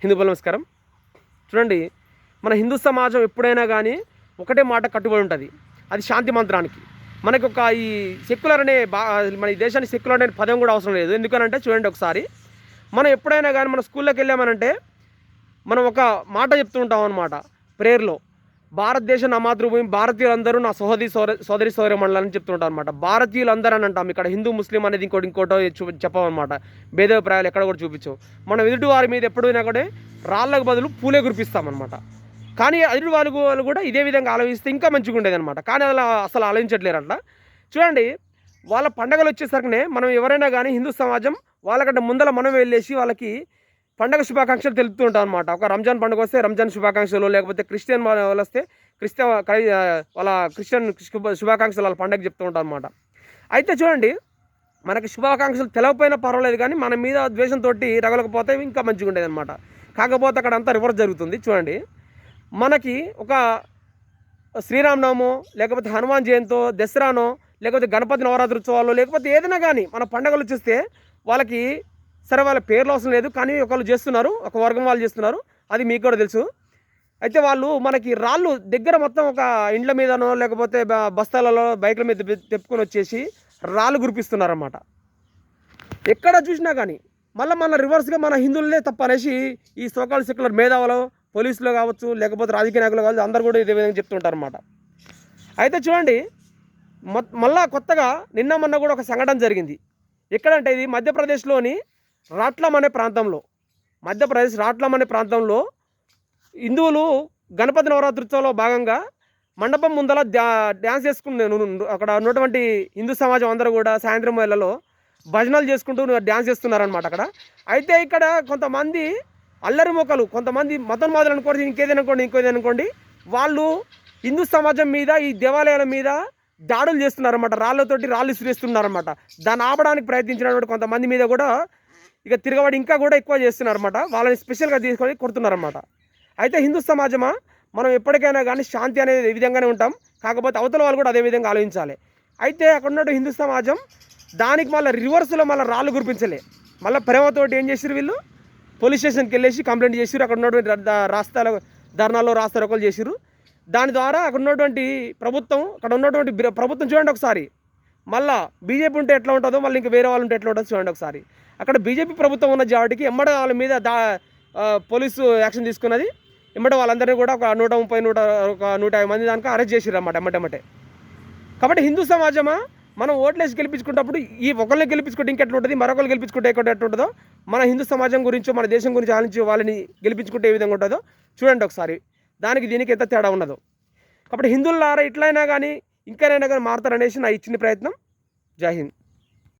హిందూ నమస్కారం. చూడండి, మన హిందూ సమాజం ఎప్పుడైనా కానీ ఒకటే మాట కట్టుబడి ఉంటుంది. అది శాంతి మంత్రానికి. మనకు ఒక ఈ సెక్యులర్ అనే మన ఈ దేశానికి సెక్యులర్ అనే పదం కూడా అవసరం లేదు. ఎందుకనంటే చూడండి, ఒకసారి మనం ఎప్పుడైనా కానీ మన స్కూల్లోకి వెళ్ళామనంటే మనం ఒక మాట చెప్తూ ఉంటాం అనమాట ప్రేయర్లో. భారతదేశం నా మాతృభూమి, భారతీయులందరూ నా సోదరి సోదరిమణులని చెప్తుంటాం అనమాట. భారతీయులందరూ అని అంటాం. ఇక్కడ హిందూ ముస్లిం అనేది ఇంకోటో చెప్పమన్నమాట. భేదాభిప్రాయాలు ఎక్కడ కూడా చూపించవు. మనం ఎదుటి వారి మీద ఎప్పుడైనా కూడా రాళ్ళకు బదులు పూలే కురిపిస్తామన్నమాట. కానీ ఎదుటి వాళ్ళు కూడా ఇదే విధంగా ఆలోచిస్తే ఇంకా మంచిగా ఉండేది అనమాట. కానీ అలా అసలు ఆలోచించట్లేరంట. చూడండి, వాళ్ళ పండగలు వచ్చేసరికి మనం ఎవరైనా కానీ హిందూ సమాజం వాళ్ళకంటే ముందర మనం వెళ్ళేసి వాళ్ళకి పండగ శుభాకాంక్షలు తెలుపుతూ ఉంటాం అనమాట. ఒక రంజాన్ పండుగ వస్తే రంజాన్ శుభాకాంక్షలు, లేకపోతే క్రిస్టియన్ వాళ్ళు వస్తే వాళ్ళ క్రిస్టియన్ శుభాకాంక్షలు వాళ్ళ పండగ చెప్తూ ఉంటాం అనమాట. అయితే చూడండి, మనకి శుభాకాంక్షలు తెలవకపోయినా పర్వాలేదు, కానీ మన మీద ద్వేషంతో రగలకపోతే ఇంకా మంచిగా ఉండేది అనమాట. కాకపోతే అక్కడ అంతా రివర్స్ జరుగుతుంది. చూడండి, మనకి ఒక శ్రీరామనవమో, లేకపోతే హనుమాన్ జయంతో, దసరానో, లేకపోతే గణపతి నవరాత్రి ఉత్సవాలు, లేకపోతే ఏదైనా కానీ మన పండుగలు వచ్చేస్తే వాళ్ళకి సరే వాళ్ళ పేర్లు అవసరం లేదు, కానీ ఒకళ్ళు చేస్తున్నారు, ఒక వర్గం వాళ్ళు చేస్తున్నారు, అది మీకు కూడా తెలుసు. అయితే వాళ్ళు మనకి రాళ్ళు దగ్గర మొత్తం ఒక ఇండ్ల మీదనో, లేకపోతే బస్తాలలో బైకుల మీద తెప్పుకొని వచ్చేసి రాళ్ళు గురిపిస్తున్నారన్నమాట. ఎక్కడ చూసినా కానీ మన రివర్స్గా మన హిందువులనే తప్పు అనేసి ఈ సోకాల్ సెక్యులర్ మేధావులు, పోలీసులు కావచ్చు, లేకపోతే రాజకీయ నాయకులు కావచ్చు, అందరు కూడా ఇదే విధంగా చెప్తుంటారన్నమాట. అయితే చూడండి, మళ్ళా కొత్తగా నిన్న మొన్న కూడా ఒక సంఘటన జరిగింది. ఎక్కడంటే ఇది మధ్యప్రదేశ్లోని రాట్లం అనే ప్రాంతంలో హిందువులు గణపతి నవరాత్రోత్సవంలో భాగంగా మండపం ముందల డ్యాన్స్ చేసుకుని అక్కడ ఉన్నటువంటి హిందూ సమాజం అందరూ కూడా సాయంత్రం వేళలో భజనలు చేసుకుంటూ డ్యాన్స్ చేస్తున్నారనమాట అక్కడ. అయితే ఇక్కడ కొంతమంది అల్లరి మొక్కలు, కొంతమంది మతోన్మాదులు అనుకోండి, ఇంకేదనుకోండి, వాళ్ళు హిందూ సమాజం మీద, ఈ దేవాలయాల మీద దాడులు చేస్తున్నారన్నమాట. రాళ్ళు విసిరేస్తున్నారన్నమాట. దాన్ని ఆపడానికి ప్రయత్నించినటువంటి కొంతమంది మీద కూడా ఇక తిరగబడి ఇంకా కూడా ఎక్కువ చేస్తున్నారన్నమాట. వాళ్ళని స్పెషల్గా తీసుకొని కొడుతున్నారన్నమాట. అయితే హిందూ సమాజమా, మనం ఎప్పటికైనా కానీ శాంతి అనేది ఈ విధంగానే ఉంటాం. కాకపోతే అవతల వాళ్ళు కూడా అదే విధంగా ఆలోచించాలి. అయితే అక్కడ ఉన్నట్టు హిందూ సమాజం దానికి మళ్ళీ రివర్స్లో రాళ్ళు గురిపించలే. మళ్ళీ ప్రేమతోటి ఏం చేసిరు, వీళ్ళు పోలీస్ స్టేషన్కి వెళ్ళేసి కంప్లైంట్ చేసిరు. అక్కడ ఉన్నటువంటి ధర్నాల్లో రాస్తారోకలు చేసిరు. దాని ద్వారా అక్కడ ఉన్నటువంటి ప్రభుత్వం చూడండి ఒకసారి. మళ్ళీ బీజేపీ ఉంటే ఎట్లా ఉంటుందో, మళ్ళీ ఇంకా వేరే వాళ్ళు ఉంటే ఎట్లా ఉంటుందో చూడండి ఒకసారి. అక్కడ బీజేపీ ప్రభుత్వం ఉన్న జాటికి ఎమ్మడ వాళ్ళ మీద పోలీసు యాక్షన్ తీసుకున్నది. ఎమ్మడ వాళ్ళందరినీ కూడా ఒక 150 మంది దానికి అరెస్ట్ చేసిరు అన్నమాట ఎమ్మటెమ్మటే. కాబట్టి హిందూ సమాజమా, మనం ఓట్లేసి గెలిపించుకున్నప్పుడు ఈ ఒకరిని గెలిపించుకుంటే ఇంకెట్లా ఉంటుంది, మరొకరు గెలిపించుకుంటే ఎట్లా ఉంటుందో, మన హిందూ సమాజం గురించి, మన దేశం గురించి ఆలోచించి వాళ్ళని గెలిపించుకుంటే ఏ విధంగా ఉంటుందో చూడండి ఒకసారి. దీనికి ఎంత తేడా ఉన్నదో. కాబట్టి హిందువులారా ఇట్లయినా కానీ ఇంకనైనా కానీ మారుతారనేసి నా ఇచ్చిన ప్రయత్నం. జై హింద్.